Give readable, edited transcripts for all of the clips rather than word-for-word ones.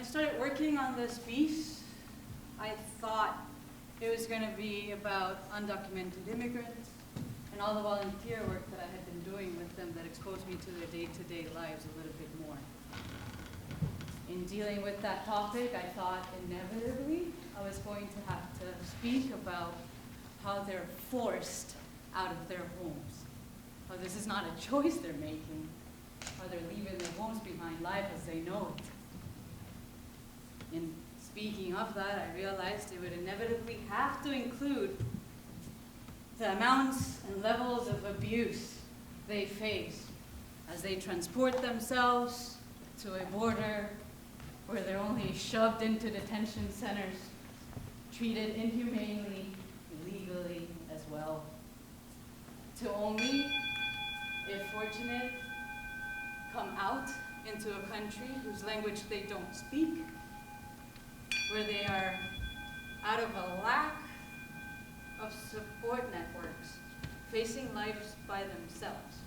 started working on this piece, I thought it was going to be about undocumented immigrants and all the volunteer work that I had been doing with them that exposed me to their day-to-day lives a little bit more. In dealing with that topic, I thought inevitably I was going to have to speak about how they're forced out of their homes, how this is not a choice they're making, how they're leaving their homes behind, life as they know it. In speaking of that, I realized it would inevitably have to include the amounts and levels of abuse they face as they transport themselves to a border where they're only shoved into detention centers, treated inhumanely, illegally as well, to only, if fortunate, come out into a country whose language they don't speak, where they are out of a lack of support networks, facing lives by themselves,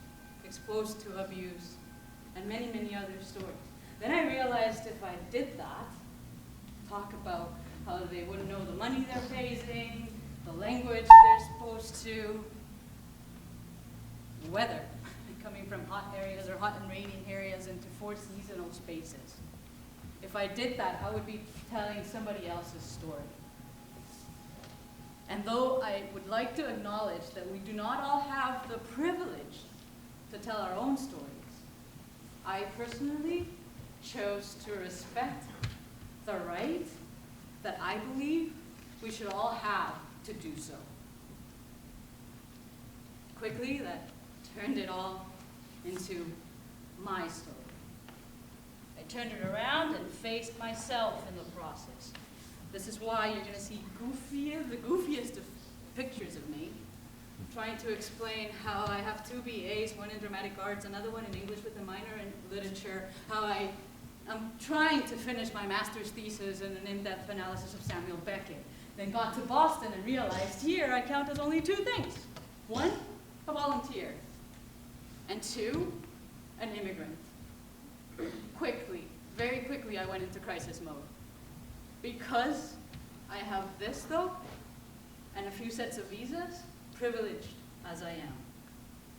exposed to abuse, and many, many other stories. Then I realized if I did that, talk about how they wouldn't know the money they're facing, the language they're supposed to, the weather, coming from hot areas or hot and rainy areas into 4 seasonal spaces. If I did that, I would be telling somebody else's story. And though I would like to acknowledge that we do not all have the privilege to tell our own stories, I personally chose to respect the right that I believe we should all have to do so. Quickly, that turned it all into my story. I turned it around and faced myself in the process. This is why you're going to see the goofiest of pictures of me, trying to explain how I have 2 BAs, one in dramatic arts, another one in English with a minor in literature, how I'm trying to finish my master's thesis in an in-depth analysis of Samuel Beckett. Then got to Boston and realized here I count as only 2 things. 1, a volunteer, and 2, an immigrant. Quickly, very quickly, I went into crisis mode. Because I have this, though, and a few sets of visas, privileged as I am,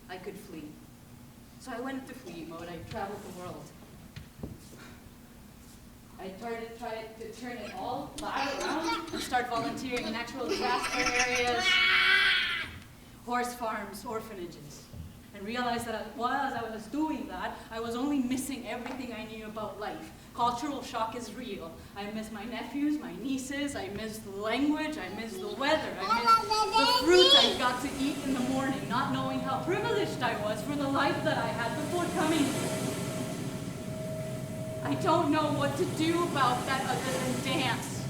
I could flee. So I went into flee mode. I traveled the world. I tried to turn it all back around and start volunteering in actual disaster areas, horse farms, orphanages, and realized that while I was doing that, I was only missing everything I knew about life. Cultural shock is real. I miss my nephews, my nieces, I miss the language, I miss the weather, I miss the fruit I got to eat in the morning, not knowing how privileged I was for the life that I had before coming here. I don't know what to do about that other than dance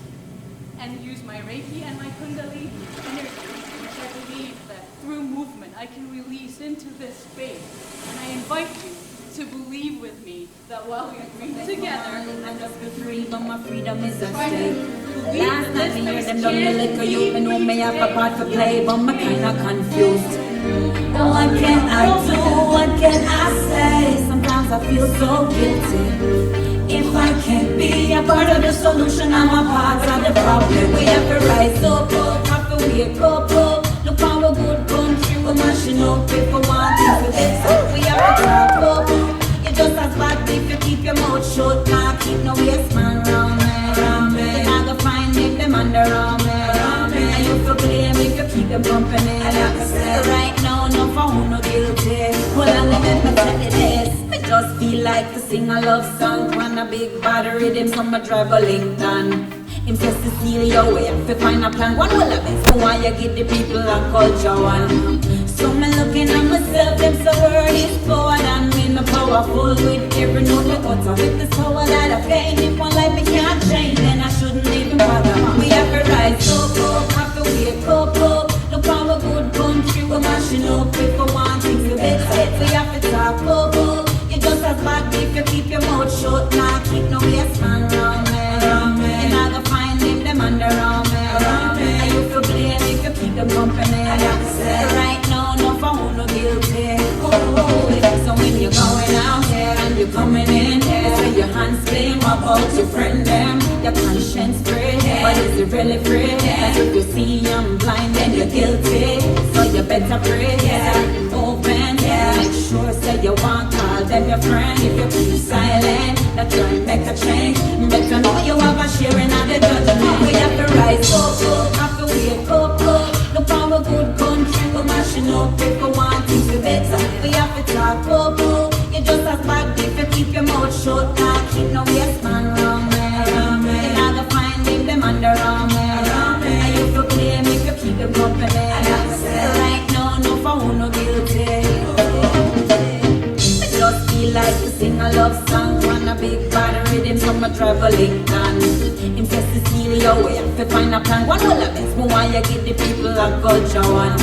and use my Reiki and my Kundalini energy, which I believe that through movement I can release into this space. And I invite you to believe with me that while we breathe together, I'm just free, but my freedom is at stake. Last night me hear them down the liquor, you me know me have a part to play, but I'm kinda confused. What can I do? What can I say? Sometimes I feel so guilty. If I can't be a part of the solution, I'm a part of the problem. We have to rise up, have to wake up. Look how a good country we're mashing up. If we want things to get up, we have to talk up. It's just as bad if you keep your mouth shut. Can't keep no waste man round me. You're not gonna find them under around me. And you feel blame if you keep them company. And like I said, right now, no for who no guilty. Well, I let me tell you this. Just feel like to sing a love song on a big body rhythm, so I drive a Lincoln. Him says Cecilia, wait to find a plan. One will have it, so why you give the people a culture one? So me looking at myself, them so word is power than me. Me powerful with every note me utter. With this power that I pain, if one life me can't change, then I shouldn't even bother. We have to rise up, have to wake up. Look how a good country we're mashing up. If we want things to get set, we have to talk up. Just as bad if you keep your mouth shut, nah, keep no waste man round me. You're not gonna find them under around me. And you feel blame if you keep them company. Like I said, right now, no for who no guilty. So when you're going out here and you're coming in here, so your hands clean, walk out your friend there. is really free. Cause if you see I'm blind, then you're guilty. So you better pray, open, make sure say you want, call them your friend. If you keep silent, that try and make a change. Better know you have a share in the judgment. We have to rise up, have to wake up. Look how a good country, we're mashing up. People want things to better, we have to talk up. You just as bad if you keep your mouth shut. Can't keep no waste man wrong, man. You're not gonna find them under wrong, man. And you feel claim if you keep them company. Right now, no for who no guilty. I just feel like to sing a love song on a big bad rhythm from a traveling gun. Him says Cecilia, we have to find a plan. One all of this, but why you give the people a culture one?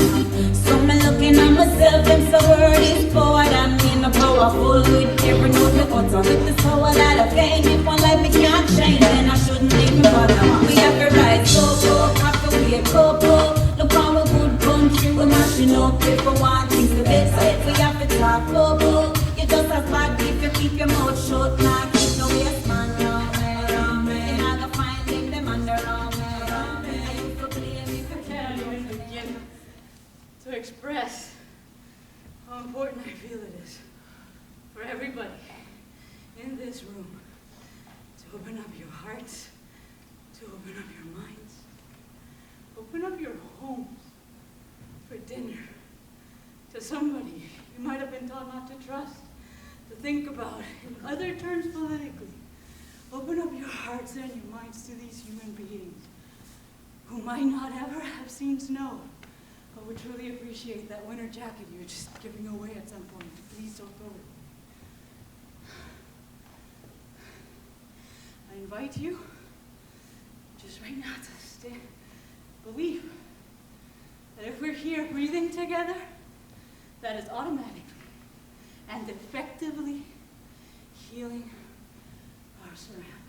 So me looking at myself, them so word is forward and me no powerful with every note me utter. With the power that I gain, if one life me can't change, then I shouldn't even bother. We have to rise up, have to wake up. Look how a good country, we're mashing up. If we want things to be said, we have to talk up. You just as bad if you keep your mouth shut. Nah, keep no waste man wrong, man. You're not gonna find them under wrong, man. And you feel blame if you Can't even begin to express how important I feel it is for everybody in this room to open up your hearts, to open up your minds, open up your homes for dinner to somebody you might have been taught not to trust, to think about in other terms politically. Open up your hearts and your minds to these human beings who might not ever have seen snow, but would truly appreciate that winter jacket you're just giving away at some point. Please don't throw it. I invite you, just right now, to stand, believe that if we're here breathing together, that is automatically and effectively healing our surroundings.